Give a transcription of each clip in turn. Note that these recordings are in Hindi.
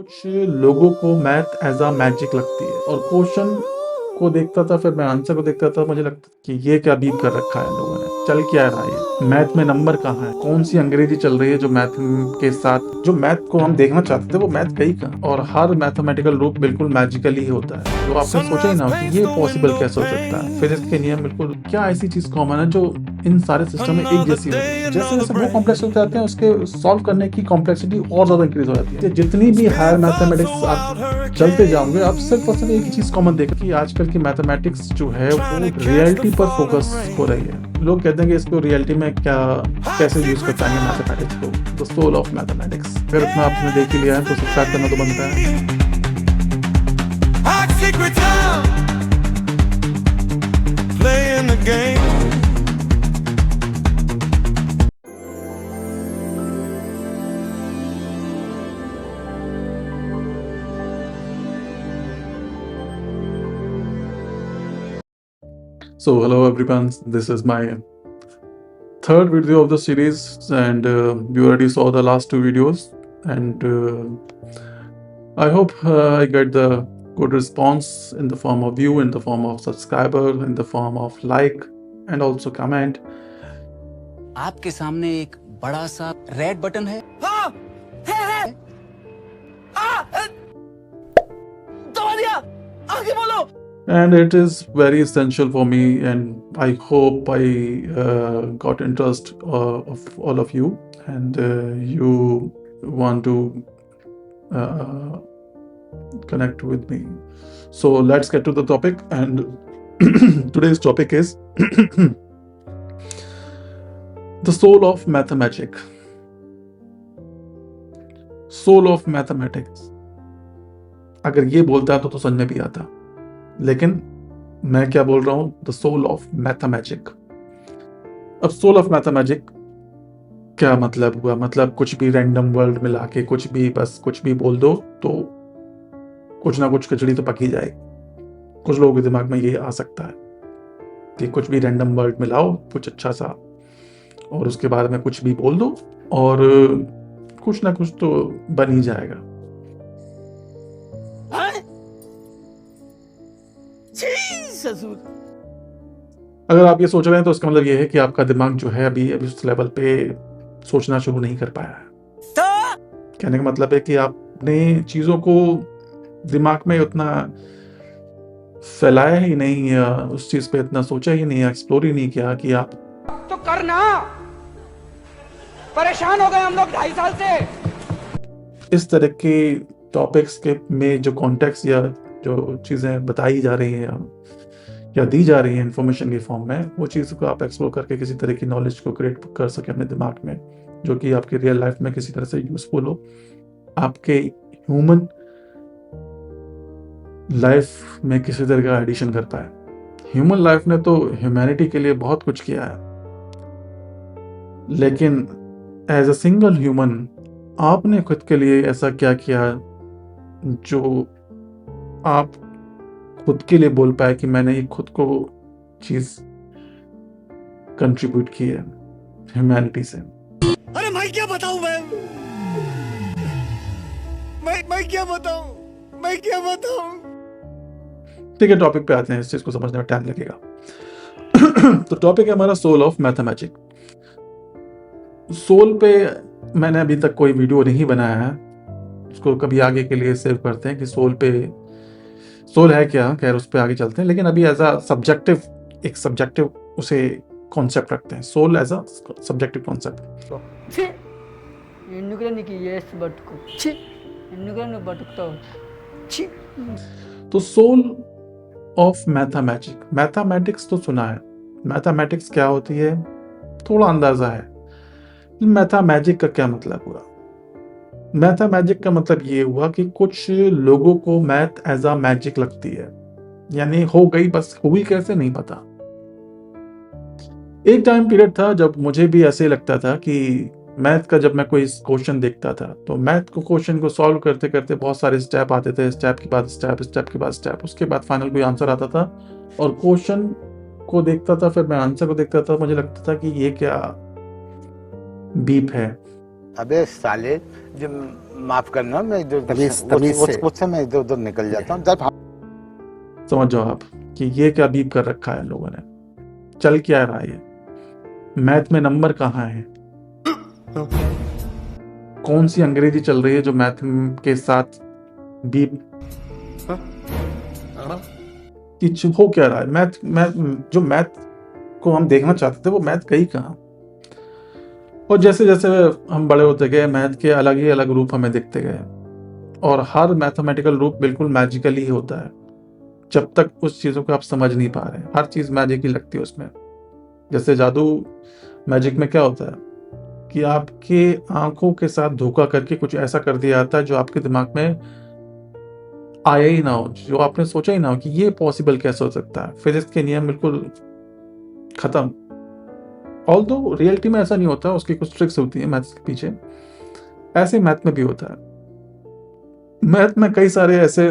कुछ लोगों को मैथ एज अ मैजिक लगती है और क्वेश्चन को देखता था, फिर मैं आंसर को देखता था, मुझे लगता कि ये क्या बीप कर रखा है इन लोगों ने, चल क्या रहा है, ये मैथ में नंबर कहाँ है, कौन सी अंग्रेजी चल रही है जो मैथ के साथ, जो मैथ को हम देखना चाहते थे वो मैथ गई कहाँ। और हर मैथमेटिकल रूप बिल्कुल मैजिकली ही होता है, तो आपने सोचा ही ना कि ये पॉसिबल कैसे हो सकता है। फिजिक्स के नियम बिल्कुल क्या ऐसी चीज कॉमन है जो इन सारे सिस्टम में एक जैसी होती है। जैसे जैसे वो कॉम्प्लेक्स होते जाते हैं उसके सॉल्व करने की कॉम्प्लेक्सिटी और ज्यादा इंक्रीज हो जाती है। जितनी भी हायर मैथमेटिक्स आप चलते जाओगे आप सिर्फ और सिर्फ एक ही चीज कॉमन देखो कि आजकल की मैथमेटिक्स जो है वो रियलिटी पर फोकस हो रही है। लोग कहते हैं कि इसको रियलिटी में क्या कैसे यूज कर पाएंगे मैथमेटिक्स को, द सोल ऑफ मैथमेटिक्स। अगर इतना आपने देख ही लिया है तो सब्सक्राइब करना तो बनता है। So hello everyone, this is my third video of the series and you already saw the last two videos and I hope I get the good response in the form of view, in the form of subscriber, in the form of like and also comment. आपके सामने एक बड़ा सा रेड बटन है। हाँ, है। दबा दिया, आगे बोलो। And it is very essential for me and I hope I got interest of all of you and you want to connect with me. So let's get to the topic and today's topic is the soul of mathematics. Soul of mathematics. अगर ये बोलता तो समझ में भी आता, लेकिन मैं क्या बोल रहा हूं, द सोल ऑफ मैथमेटिक। अब सोल ऑफ मैथमेटिक क्या मतलब हुआ? मतलब कुछ भी रैंडम वर्ड मिला के कुछ भी बस कुछ भी बोल दो तो कुछ ना कुछ खिचड़ी तो पक ही जाएगी। कुछ लोगों के दिमाग में ये आ सकता है कि कुछ भी रैंडम वर्ड मिलाओ कुछ अच्छा सा और उसके बाद में कुछ भी बोल दो और कुछ ना कुछ तो बन ही जाएगा। अगर आप ये सोच रहे हैं तो इसका मतलब ये है कि आपका दिमाग जो है अभी उस लेवल पे सोचना शुरू नहीं कर पाया है। कहने का मतलब है कि आपने चीजों को दिमाग में उतना फैलाया ही नहीं या उस चीज पे इतना सोचा ही नहीं, एक्सप्लोर ही नहीं किया कि आप तो करना। परेशान हो गए हम लोग 2.5 साल से। इस तरह के टॉपिक्स के में जो कॉन्टेक्स्ट या जो चीजें बताई जा रही हैं या दी जा रही है इंफॉर्मेशन के फॉर्म में, वो चीज़ को आप एक्सप्लोर करके किसी तरह की नॉलेज को क्रिएट कर सके अपने दिमाग में, जो कि आपकी रियल लाइफ में किसी तरह से यूजफुल हो, आपके ह्यूमन लाइफ में किसी तरह का एडिशन कर पाए। ह्यूमन लाइफ ने तो ह्यूमैनिटी के लिए बहुत कुछ किया है, लेकिन एज अ सिंगल ह्यूमन आपने खुद के लिए ऐसा क्या किया जो आप खुद के लिए बोल पाए कि मैंने ये खुद को चीज कंट्रीब्यूट की है ह्यूमैनिटी से। अरे मैं क्या बताऊं, मैं क्या बताऊं। ठीक है, टॉपिक पे आते हैं। इस चीज को समझने में टाइम लगेगा। तो टॉपिक है हमारा सोल ऑफ मैथमेटिक्स। सोल पे मैंने अभी तक कोई वीडियो नहीं बनाया है, उसको कभी आगे के लिए सेव करते हैं कि सोल है क्या, खैर उस पर आगे चलते हैं। लेकिन अभी एज अ सब्जेक्टिव, एक सब्जेक्टिव उसे कॉन्सेप्ट रखते हैं, soul as a subjective concept. तो सोल ऑफ मैथमेटिक्स तो सुना है, मैथमेटिक्स क्या होती है थोड़ा अंदाजा है, मैथमेटिक का क्या मतलब हुआ? मैथमेटिक का मतलब ये हुआ कि कुछ लोगों को मैथ एज अ मैजिक लगती है, यानी हो गई, बस हुई कैसे नहीं पता। एक टाइम पीरियड था जब मुझे भी ऐसे लगता था कि मैथ का, जब मैं कोई क्वेश्चन देखता था तो मैथ को क्वेश्चन को सॉल्व करते करते बहुत सारे स्टेप आते थे, स्टेप के बाद स्टेप, स्टेप के बाद स्टेप, उसके बाद फाइनल कोई आंसर आता था और क्वेश्चन को देखता था, फिर मैं आंसर को देखता था, मुझे लगता था कि ये क्या बीप है। अबे साले, जब माफ करना, मैं इधर तमीज से। उससे मैं इधर उधर निकल जाता हूँ। जब समझ जाओ आप कि ये क्या बीप कर रखा है इन लोगों ने, चल क्या रहा है ये, मैथ में नंबर कहाँ है, कौन सी अंग्रेजी चल रही है जो मैथ के साथ बीप कि हो क्या रहा है। मैथ मैथ जो मैथ को हम देखना चाहते थे वो मैथ गई कहाँ। और जैसे जैसे हम बड़े होते गए मैथ के अलग ही अलग रूप हमें दिखते गए, और हर मैथमेटिकल रूप बिल्कुल मैजिकल ही होता है जब तक उस चीज़ों को आप समझ नहीं पा रहे हैं। हर चीज़ मैजिक ही लगती है उसमें। जैसे जादू मैजिक में क्या होता है कि आपके आंखों के साथ धोखा करके कुछ ऐसा कर दिया जाता है जो आपके दिमाग में आया ही ना हो, जो आपने सोचा ही ना हो कि ये पॉसिबल कैसे हो सकता है। फिजिक्स के नियम बिल्कुल खत्म। ऑल्दो रियलिटी में ऐसा नहीं होता, उसकी कुछ ट्रिक्स होती है मैथ्स के पीछे, ऐसे मैथ में भी होता है। मैथ में कई सारे ऐसे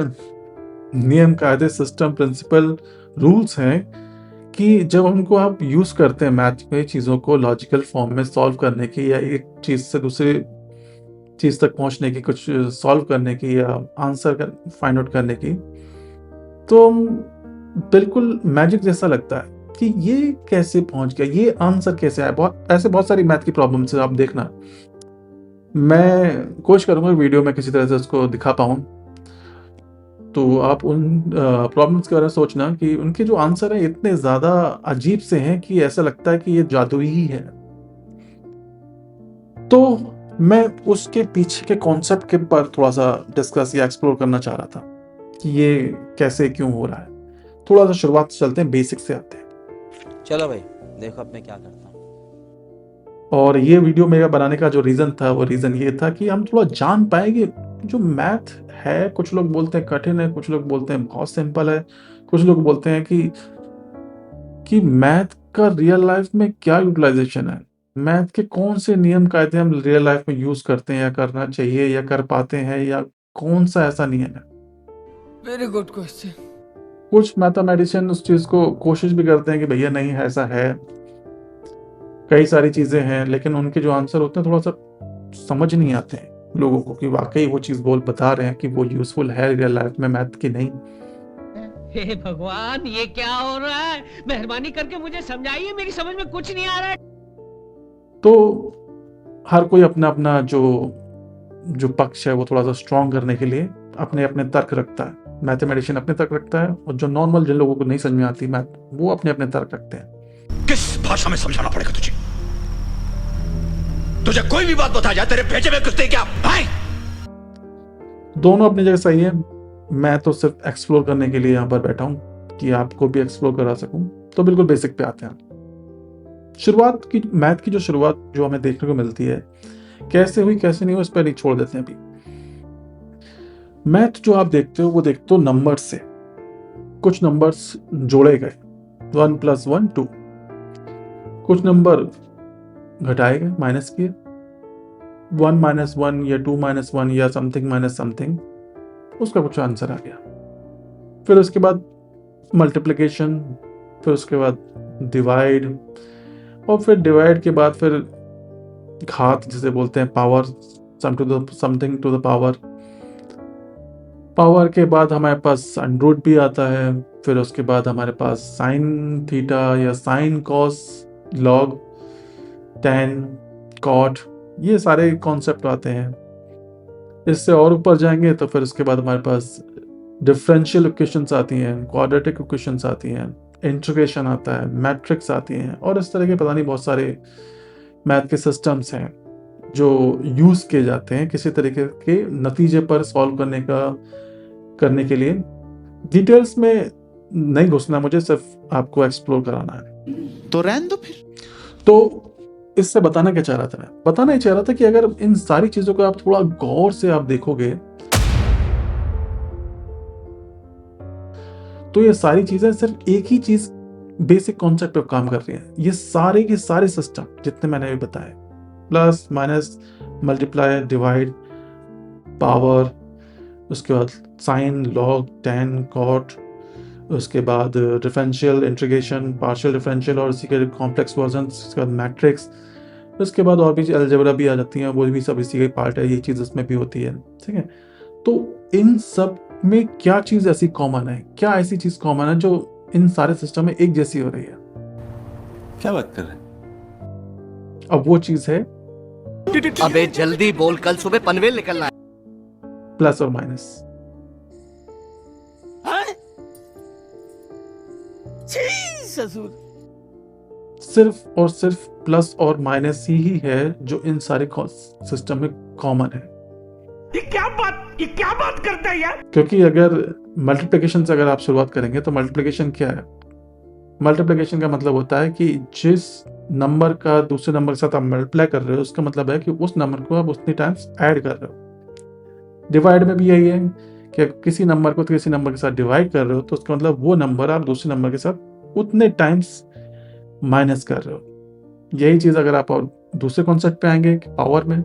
नियम, कायदे, सिस्टम, प्रिंसिपल, रूल्स हैं कि जब उनको आप यूज करते हैं मैथ में चीज़ों को लॉजिकल फॉर्म में सॉल्व करने की, या एक चीज़ से दूसरी चीज़ तक पहुंचने की, कुछ सॉल्व करने की या आंसर फाइंड आउट करने की, तो बिल्कुल मैजिक जैसा लगता है कि ये कैसे पहुंच गया, ये आंसर कैसे आया। बहुत सारी मैथ की प्रॉब्लम्स है, आप देखना। मैं कोशिश करूंगा वीडियो में किसी तरह से उसको दिखा पाऊं, तो आप उन प्रॉब्लम्स के बारे में सोचना कि उनके जो आंसर है इतने ज्यादा अजीब से हैं कि ऐसा लगता है कि ये जादुई ही है। तो मैं उसके पीछे के कॉन्सेप्ट के पर थोड़ा सा डिस्कस या एक्सप्लोर करना चाह रहा था कि ये कैसे क्यों हो रहा है। थोड़ा सा शुरुआत से चलते हैं, बेसिक से आते हैं। चलो भाई देखो अब मैं क्या करता हूँ। और ये वीडियो मेरा बनाने का जो रीजन था वो रीजन ये था कि हम थोड़ा जान पाएंगे जो मैथ है। कुछ लोग बोलते हैं कठिन है, कुछ लोग बोलते हैं बहुत सिंपल है, कुछ लोग बोलते हैं कि मैथ का रियल लाइफ में क्या यूटिलाइजेशन है, मैथ के कौन से नियम कायदे हम रियल लाइफ में यूज करते हैं या करना चाहिए या कर पाते हैं, या कौन सा ऐसा नियम है। Very good question. कुछ मैथमेटिशियन उस चीज को कोशिश भी करते हैं कि भैया नहीं ऐसा है, कई सारी चीजें हैं, लेकिन उनके जो आंसर होते हैं थोड़ा सा समझ नहीं आते हैं लोगों को कि वाकई वो चीज बता रहे हैं कि वो यूजफुल है रियल लाइफ में मैथ की नहीं। हे भगवान, ये क्या हो रहा है? मेहरबानी करके मुझे समझाइए, मेरी समझ में कुछ नहीं आ रहा है। तो हर कोई अपना अपना जो पक्ष है वो थोड़ा सा स्ट्रॉन्ग करने के लिए अपने अपने तर्क रखता है। मैथमेटिशियन अपने तर्क रखता है, और जो नॉर्मल जिन लोगों को नहीं समझ में आती मैथ, वो अपने अपने तर्क रखते हैं। किस भाषा में समझाना पड़ेगा तुझे कोई भी बात बता जाए तेरे भेजे में कुत्ते क्या भाई। दोनों अपनी जगह सही है। मैं तो सिर्फ एक्सप्लोर करने के लिए यहाँ पर बैठा हूँ कि आपको भी एक्सप्लोर करा सकूं। तो बिल्कुल बेसिक पे आते हैं। शुरुआत की मैथ की जो शुरुआत जो हमें देखने को मिलती है, कैसे हुई कैसे नहीं हुई इस पर नहीं छोड़ देते हैं अभी। मैथ जो आप देखते हो वो देखते हो नंबर से, कुछ नंबर्स जोड़े गए 1 + 1 2, कुछ नंबर घटाए गए, माइनस किए 1 - 1 या 2 - 1 या समथिंग माइनस समथिंग, उसका कुछ आंसर आ गया। फिर उसके बाद मल्टीप्लिकेशन, फिर उसके बाद डिवाइड, और फिर डिवाइड के बाद फिर घात जिसे बोलते हैं, power, something to the power. Power के बाद हमारे पास अंडर भी आता है। फिर उसके बाद हमारे पास साइन थीटा या sine cos, log, tan, cot, ये सारे कॉन्सेप्ट आते हैं। इससे और ऊपर जाएंगे तो फिर उसके बाद हमारे पास डिफरेंशियल इक्वेशंस आती हैं, क्वाड्रेटिक इक्वेशंस आती हैं, इंटीग्रेशन आता है, मैट्रिक्स आती हैं, और इस तरह के पता नहीं बहुत सारे मैथ के सिस्टम्स हैं जो यूज किए जाते हैं किसी तरीके के नतीजे पर सॉल्व करने के लिए। डिटेल्स में नहीं घुसना मुझे, सिर्फ आपको एक्सप्लोर कराना है। तो रहने दो फिर। तो इससे बताना क्या चाह रहा था मैं? बताना ही चाह रहा था कि अगर इन सारी चीजों को आप थोड़ा गौर से आप देखोगे तो ये सारी चीजें सिर्फ एक ही चीज, बेसिक कॉन्सेप्ट पे काम कर रही हैं। ये सारे के सारे सिस्टम जितने मैंने अभी बताए, plus minus, multiply, divide, power, उसके बाद साइन, लॉग, टैन, कॉट, उसके बाद डिफरेंशियल, इंटीग्रेशन, पार्शियल डिफरेंशियल और उसी के कॉम्प्लेक्स वर्जन, उसके बाद मैट्रिक्स, उसके बाद और भी अलजेब्रा भी आ जाती हैं, वो भी सब इसी का पार्ट है, ये चीज़ उसमें भी होती है, ठीक है। तो इन सब में क्या चीज़ ऐसी कॉमन है, क्या ऐसी चीज़ कॉमन है जो इन सारे सिस्टम में एक जैसी हो रही है? क्या बात कर रहे हैं? अब वो चीज़ है अबे जल्दी बोल, कल सुबह पनवेल निकलना है। प्लस और माइनस। ससुर सिर्फ और सिर्फ प्लस और माइनस ही है जो इन सारे सिस्टम में कॉमन है। ये क्या बात करता है यार? क्योंकि अगर मल्टीप्लिकेशन से अगर आप शुरुआत करेंगे तो मल्टीप्लिकेशन क्या है? मल्टीप्लिकेशन का मतलब होता है कि जिस नंबर का दूसरे नंबर के साथ आप मल्टीप्लाई कर रहे हो, उसका मतलब है कि उस नंबर को आप उतनी टाइम्स ऐड कर रहे हो। डिवाइड में भी यही है कि किसी नंबर को किसी नंबर के साथ डिवाइड कर रहे हो तो उसका मतलब वो नंबर आप दूसरे नंबर के साथ उतने टाइम्स माइनस कर रहे हो। यही चीज़ अगर आप और दूसरे कॉन्सेप्ट पे आएंगे पावर में,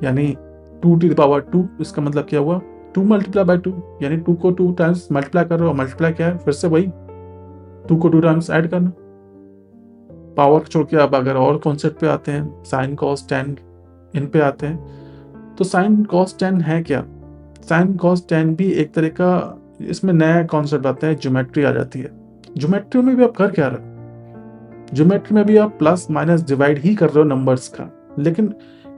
यानी 2⁻², इसका मतलब क्या हुआ? 2 मल्टीप्लाई बाई 2, यानी 2 को 2 टाइम्स मल्टीप्लाई कर रहे हो। मल्टीप्लाई क्या है? फिर से वही 2 को 2 टाइम्स ऐड करना। पावर छोड़ के आप अगर और कॉन्सेप्ट पे आते हैं, साइन कॉस टेन, इन पे आते हैं, तो साइन कॉस टेन है क्या? साइन कॉस टेन भी एक तरह का, इसमें नया कॉन्सेप्ट आता है, ज्योमेट्री आ जाती है। ज्योमेट्री में भी आप कर क्या रहे हो? ज्योमेट्री में भी आप प्लस माइनस डिवाइड ही कर रहे हो नंबर्स का, लेकिन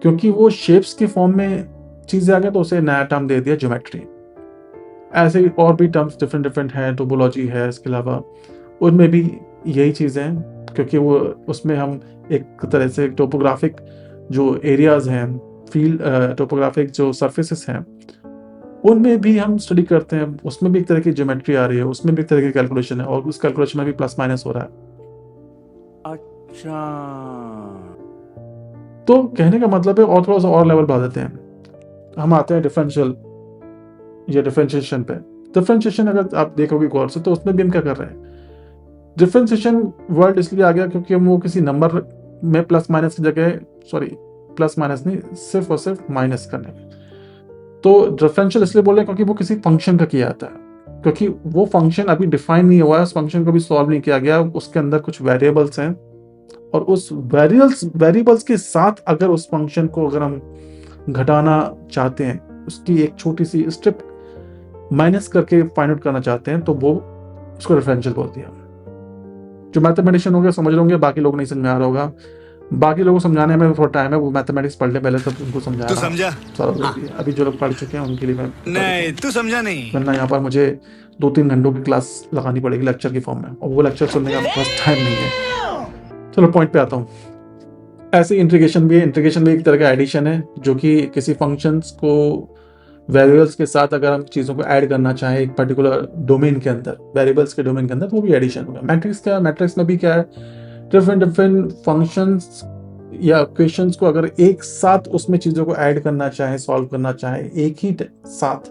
क्योंकि वो शेप्स के फॉर्म में चीजें आ गई तो उसे नया टर्म दे दिया ज्योमेट्री। ऐसे ही और भी टर्म्स डिफरेंट हैं, टोपोलॉजी है, इसके अलावा उनमें भी यही चीज़ें हैं, क्योंकि वो उसमें हम एक तरह से टोपोग्राफिक जो एरियाज हैं, फील्ड टोपोग्राफिक जो सर्फेसिस हैं, उनमें भी हम स्टडी करते हैं। उसमें भी एक तरह की ज्योमेट्री आ रही है, उसमें भी एक तरह की कैलकुलेशन है, और उस कैलकुलेशन में भी प्लस माइनस हो रहा है। अच्छा, तो कहने का मतलब है, और थोड़ा सा और लेवल बढ़ा देते हैं, हम आते हैं डिफरेंशियल या डिफरेंशिएशन पे। डिफरेंशिएशन अगर आप देखोगे गौर से तो उसमें भी हम क्या कर रहे हैं? डिफरेंशिएशन वर्ड इसलिए आ गया क्योंकि हम वो किसी नंबर में प्लस माइनस की जगह, सॉरी प्लस माइनस नहीं, सिर्फ और सिर्फ माइनस करने। तो डिफरेंशियल इसलिए बोल रहे हैं क्योंकि वो किसी फंक्शन का किया जाता है, क्योंकि वो फंक्शन अभी डिफाइन नहीं हुआ है, उस फंक्शन को भी सॉल्व नहीं किया गया, उसके अंदर कुछ वेरिएबल्स हैं, और उस वेरिएबल्स के साथ अगर उस फंक्शन को अगर हम घटाना चाहते हैं, उसकी एक छोटी सी स्टेप माइनस करके फाइंड आउट करना चाहते हैं, तो वो उसको डिफरेंशियल बोल दिया। जो मैथमेटिशियन होंगे समझ रहे होंगे, बाकी लोग नहीं समझ में आ रहा होगा, बाकी लोगों को समझाने में थोड़ा टाइम है, वो मैथमेटिक्स पढ़ ले पहले तब उनको समझा। तू समझा? अभी जो लोग पढ़ चुके हैं उनके लिए मैं नहीं, तू समझा नहीं। वरना यहाँ पर मुझे 2-3 घंटों की क्लास लगानी पड़ेगी लेक्चर की फॉर्म में, और वो लेक्चर सुनने का फर्स्ट टाइम नहीं है। चलो पॉइंट पे आता हूँ। ऐसे इंटीग्रेशन भी है। इंटीग्रेशन भी एक तरह का एडिशन है, जो कि किसी फंक्शंस को वेरिएबल्स के साथ अगर हम चीज़ों को ऐड करना चाहें एक पर्टिकुलर डोमेन के अंदर, वेरिएबल्स के डोमेन के अंदर, तो वो भी एडिशन होगा। मैट्रिक्स क्या है? मैट्रिक्स में भी क्या है? डिफरेंट फंक्शंस या इक्वेशंस को अगर एक साथ उसमें चीज़ों को ऐड करना चाहे, सॉल्व करना चाहे एक ही साथ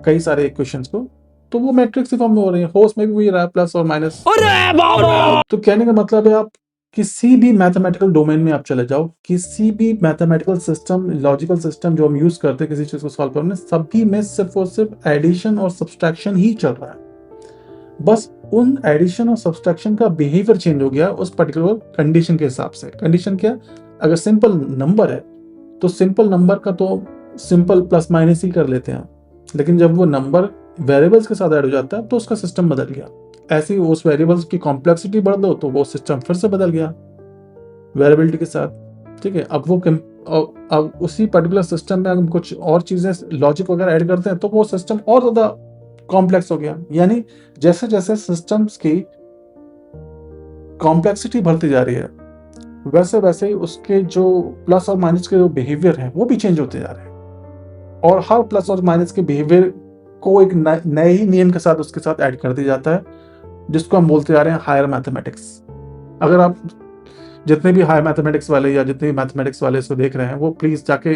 कई सारे इक्वेशंस को, तो वो मैट्रिक्स की फॉर्म में हो रही है। होस्ट में भी वही रहा है, प्लस और माइनस। तो कहने का मतलब है, आप किसी भी मैथमेटिकल डोमेन में आप चले जाओ, किसी भी मैथमेटिकल सिस्टम, लॉजिकल सिस्टम जो हम यूज करते हैं किसी चीज को सॉल्व करने, सभी में सिर्फ और सिर्फ एडिशन और सब्सट्रैक्शन ही चल रहा है। बस उन एडिशन और सब्सट्रैक्शन का बिहेवियर चेंज हो गया उस पर्टिकुलर कंडीशन के हिसाब से। कंडीशन क्या? अगर सिंपल नंबर है तो सिंपल नंबर का तो सिंपल प्लस माइनस ही कर लेते हैं, लेकिन जब वो नंबर वेरिएबल्स के साथ ऐड हो जाता है तो उसका सिस्टम बदल गया। ऐसे ही उस वेरिएबल्स की कॉम्प्लेक्सिटी बढ़ दो तो वो सिस्टम फिर से बदल गया वेरिएबिलिटी के साथ, ठीक है। अब उसी पर्टिकुलर सिस्टम में हम कुछ और चीजें, लॉजिक वगैरह ऐड करते हैं तो वो सिस्टम और ज्यादा कॉम्प्लेक्स हो गया। यानी जैसे जैसे सिस्टम्स की कॉम्प्लेक्सिटी बढ़ती जा रही है, वैसे वैसे ही उसके जो प्लस और माइनस के जो बिहेवियर है वो भी चेंज होते जा रहे हैं, और हर प्लस और माइनस के बिहेवियर को एक नए ही नियम के साथ उसके साथ ऐड कर दिया जाता है, जिसको हम बोलते जा रहे हैं हायर मैथमेटिक्स। अगर आप जितने भी हायर मैथमेटिक्स वाले या जितने भी मैथमेटिक्स वाले इसको देख रहे हैं, वो प्लीज जाके,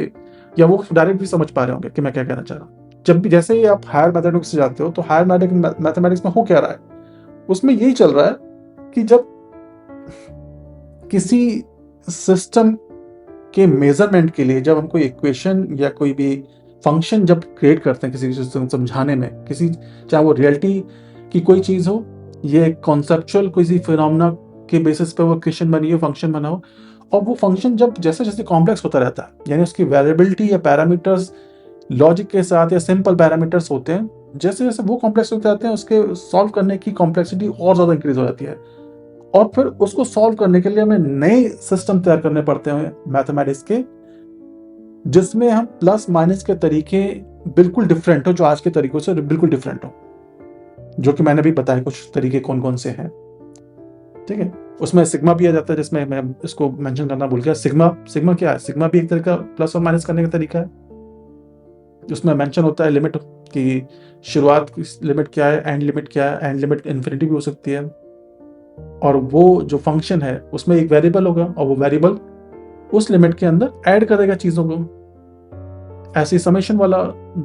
या वो डायरेक्ट भी समझ पा रहे होंगे कि मैं क्या कहना चाह रहा हूँ। जब भी जैसे ही आप हायर मैथमेटिक्स से जाते हो तो हायर मैथमेटिक्स में हो क्या रहा है, उसमें यही चल रहा है कि जब किसी सिस्टम के मेजरमेंट के लिए जब हम कोई इक्वेशन या कोई भी फंक्शन जब क्रिएट करते हैं किसी चीज को समझाने में, किसी, चाहे वो रियलिटी की कोई चीज हो, ये कॉन्सेप्चुअल किसी फिनोमेना के बेसिस पे वो इक्वेशन बनी हो, फंक्शन बना हो, और वो फंक्शन जब जैसे जैसे कॉम्प्लेक्स होता रहता है, यानी उसकी वेरिएबिलिटी या पैरामीटर्स लॉजिक के साथ या सिंपल पैरामीटर्स होते हैं, जैसे जैसे वो कॉम्प्लेक्स होते जाते हैं उसके सॉल्व करने की कॉम्प्लेक्सिटी और ज़्यादा इंक्रीज हो जाती है, और फिर उसको सॉल्व करने के लिए हमें नए सिस्टम तैयार करने पड़ते हैं मैथमेटिक्स के, जिसमें हम प्लस माइनस के तरीके बिल्कुल डिफरेंट हो, जो आज के तरीकों से बिल्कुल डिफरेंट हो, जो कि मैंने भी बताया कुछ तरीके कौन कौन से हैं। ठीक है, उसमें सिग्मा भी आ जाता है, जिसमें मैं इसको मेंशन करना भूल गया। सिग्मा क्या है? सिग्मा भी एक तरह का प्लस और माइनस करने का तरीका है। उसमें मेंशन होता है लिमिट की शुरुआत की लिमिट क्या है, एंड लिमिट क्या है। एंड लिमिट इन्फिनिटी भी हो सकती है, और वो जो फंक्शन है उसमें एक वेरिएबल होगा, और वो वेरिएबल उस लिमिट के अंदर ऐड करेगा चीजों को। ऐसे समेशन वाला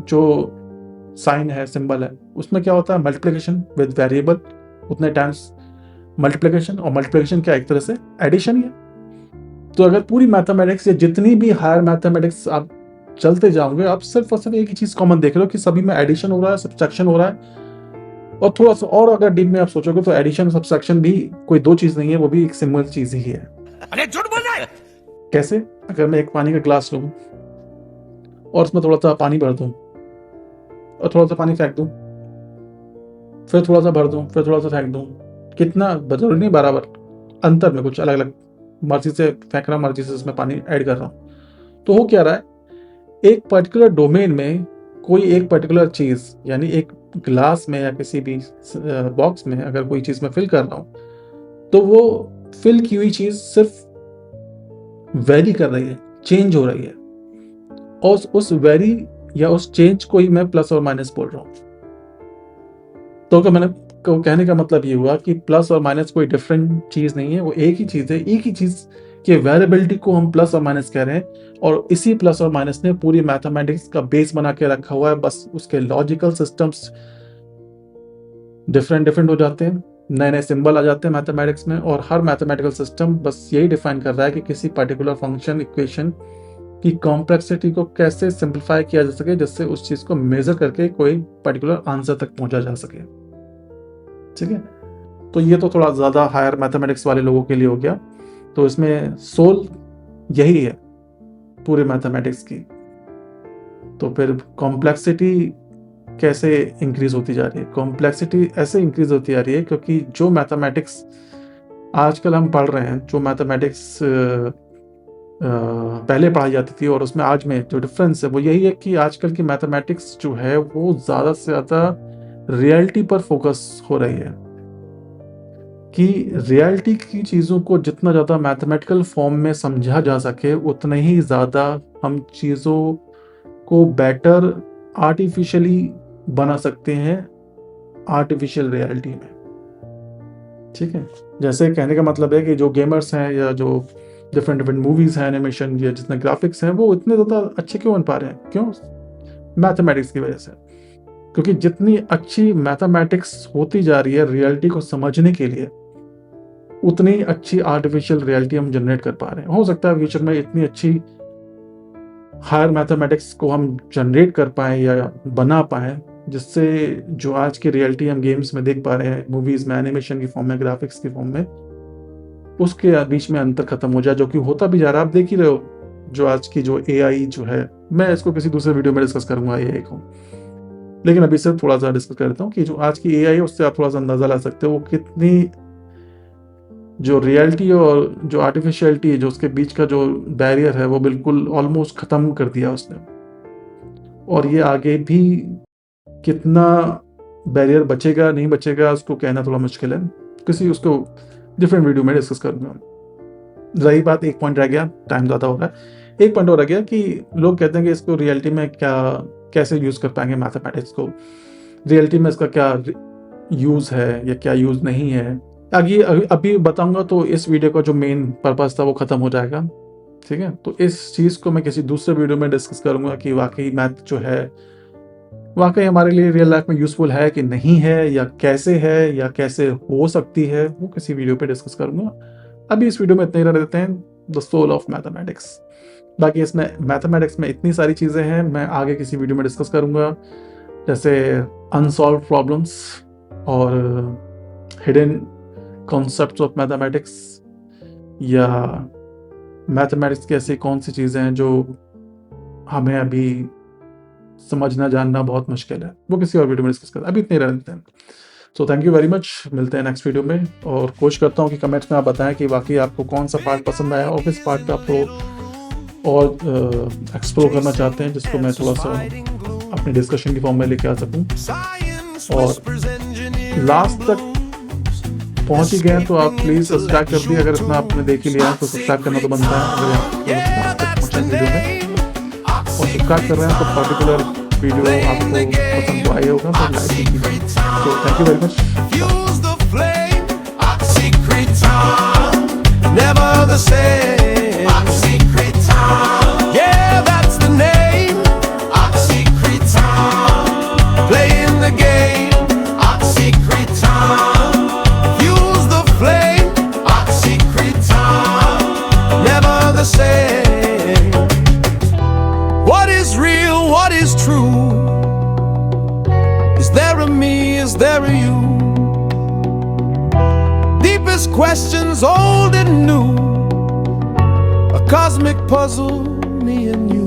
जो साइन है, सिंबल है, उसमें क्या होता है? मल्टीप्लिकेशन विद वेरिएबल, उतने टाइम्स मल्टीप्लिकेशन, और मल्टीप्लिकेशन क्या एक तरह से एडिशन ही है। तो अगर पूरी मैथमेटिक्स या जितनी भी हायर मैथमेटिक्स आप चलते जाओगे, आप सिर्फ और सिर्फ एक ही चीज कॉमन देख रहे हो कि सभी में एडिशन हो रहा है, सब्ट्रैक्शन हो रहा है। और थोड़ा सा और अगर डीप में आप सोचोगे तो एडिशन सब्ट्रैक्शन भी कोई दो चीज नहीं है, वो भी एक सिमिलर चीज ही है। अरे झूठ बोल रहा है। कैसे? अगर मैं एक पानी का ग्लास लूं और उसमें थोड़ा सा पानी भर दूं और थोड़ा सा पानी फेंक दूं, फिर थोड़ा सा भर दूं, फिर थोड़ा सा फेंक दूं, कितना जरूरी नहीं बराबर, अंतर में कुछ अलग अलग, मर्जी से फेंक रहा हूं, मर्जी से इसमें पानी ऐड कर रहा हूं। तो हो क्या रहा है, एक पर्टिकुलर डोमेन में कोई एक पर्टिकुलर चीज, यानी एक ग्लास में या किसी भी बॉक्स में अगर कोई चीज मैं फिल कर रहा हूं, तो वो फिल की हुई चीज सिर्फ वेरी कर रही है, चेंज हो रही है, और उस वेरी या उस चेंज को ही मैं प्लस और माइनस बोल रहा हूं। तो क्या मैंने कहने का मतलब ये हुआ कि प्लस और माइनस कोई डिफरेंट चीज नहीं है, वो एक ही चीज है। एक ही चीज के वेरिएबिलिटी को हम प्लस और माइनस कह रहे हैं, और इसी प्लस और माइनस ने पूरी मैथमेटिक्स का बेस बना के रखा हुआ है। बस उसके लॉजिकल सिस्टम्स डिफरेंट हो जाते हैं, नए नए सिंबल आ जाते हैं मैथमेटिक्स में, और हर मैथमेटिकल सिस्टम बस यही डिफाइन कर रहा है कि किसी पर्टिकुलर फंक्शन इक्वेशन की कॉम्प्लेक्सिटी को कैसे सिंप्लीफाई किया जा सके, जिससे उस चीज को मेजर करके कोई पर्टिकुलर आंसर तक पहुंचा जा सके। ठीक है, तो ये तो थोड़ा ज्यादा हायर मैथमेटिक्स वाले लोगों के लिए हो गया। तो इसमें सोल यही है पूरे मैथमेटिक्स की। तो फिर कॉम्प्लेक्सिटी कैसे इंक्रीज होती जा रही है? कॉम्प्लेक्सिटी ऐसे इंक्रीज होती जा रही है क्योंकि जो मैथमेटिक्स आजकल हम पढ़ रहे हैं, जो मैथमेटिक्स पहले पढ़ाई जाती थी और उसमें आज में जो डिफरेंस है वो यही है कि आजकल की मैथमेटिक्स जो है वो ज़्यादा से ज़्यादा रियलिटी पर फोकस हो रही है, कि रियलिटी की चीज़ों को जितना ज़्यादा मैथमेटिकल फॉर्म में समझा जा सके, उतने ही ज़्यादा हम चीज़ों को बेटर आर्टिफिशियली बना सकते हैं आर्टिफिशियल रियलिटी में। ठीक है, जैसे कहने का मतलब है कि जो गेमर्स हैं या जो डिफरेंट मूवीज हैं, एनिमेशन या जितने ग्राफिक्स हैं, वो इतने ज़्यादा अच्छे क्यों बन पा रहे हैं? क्यों? मैथमेटिक्स की वजह से। क्योंकि जितनी अच्छी मैथमेटिक्स होती जा रही है रियलिटी को समझने के लिए, उतनी अच्छी आर्टिफिशियल रियलिटी हम जनरेट कर पा रहे हैं। हो सकता है फ्यूचर में इतनी अच्छी हायर मैथमेटिक्स को हम जनरेट कर पाए या बना पाए, जिससे जो आज की रियलिटी हम गेम्स में देख पा रहे हैं, मूवीज में, एनिमेशन की फॉर्म में, ग्राफिक्स की फॉर्म में, उसके बीच में अंतर खत्म हो जाए, जो कि होता भी जा रहा है। आप देख ही रहे हो जो आज की जो AI जो है, मैं इसको किसी दूसरे वीडियो में डिस्कस करूंगा AI को, लेकिन अभी सिर्फ थोड़ा सा डिस्कस कर लेता हूँ कि जो आज की AI है उससे आप थोड़ा सा अंदाजा ला सकते हो वो कितनी, जो रियलिटी और जो आर्टिफिशियलिटी है, जो उसके बीच का जो बैरियर है, वो बिल्कुल ऑलमोस्ट खत्म कर दिया उसने। और ये आगे भी कितना बैरियर बचेगा नहीं बचेगा उसको कहना थोड़ा मुश्किल है, किसी उसको डिफरेंट वीडियो में डिस्कस करूंगा। रही बात, एक पॉइंट रह गया, टाइम ज़्यादा हो रहा है, एक पॉइंट और रह गया कि लोग कहते हैं कि इसको रियलिटी में कैसे यूज़ कर पाएंगे मैथमेटिक्स को, रियलिटी में इसका क्या यूज़ है या क्या यूज़ नहीं है। आगे अभी बताऊंगा तो इस वीडियो का जो मेन पर्पस था वो ख़त्म हो जाएगा। ठीक है, तो इस चीज़ को मैं किसी दूसरे वीडियो में डिस्कस करूंगा कि वाकई मैथ जो है वाकई हमारे लिए रियल लाइफ में यूज़फुल है कि नहीं है, या कैसे हो सकती है, वो किसी वीडियो पे डिस्कस करूंगा। अभी इस वीडियो में इतना ही रह देते हैं, द सोल ऑफ मैथमेटिक्स। बाकी इसमें मैथमेटिक्स में इतनी सारी चीज़ें हैं, मैं आगे किसी वीडियो में डिस्कस करूंगा, जैसे अनसॉल्व प्रॉब्लम्स और हिडन कॉन्सेप्ट्स ऑफ मैथमेटिक्स, या मैथमेटिक्स की ऐसी कौन सी चीज़ें हैं जो हमें अभी समझना जानना बहुत मुश्किल है, वो किसी और वीडियो में डिस्कस करते हैं, अभी इतने रहते हैं। So thank you very much, मिलते हैं नेक्स्ट वीडियो में, और कोशिश करता हूँ कि कमेंट्स में आप बताएं कि वाकई आपको कौन सा पार्ट पसंद आया और किस पार्ट पे आपको और एक्सप्लोर करना चाहते हैं, जिसको मैं थोड़ा सा अपने डिस्कशन की फॉर्म में लेके आ सकूँ। और लास्ट तक पहुँच ही गए हैं तो आप प्लीज़ सब्सक्राइब कर दिए, अगर इतना आपने देख ही लिया है तो सब्सक्राइब करना तो बनता है अगर आप लास्ट तक पहुँचे वीडियो में, और सब्सक्राइब कर रहे हैं तो पर्टिकुलर वीडियो आपको पसंद तो आया होगा तो लाइक भी कीजिए। तो thank you very much. Fuse the flame, Oxycreton, never the same. Oxycreton, yeah, that's the name. Oxycreton, playing the game. Oxycreton, fuse the flame. Oxycreton, never the same. What is real? What is true? Is there a me? Is there a you? Deepest questions, old and new. A cosmic puzzle, me and you.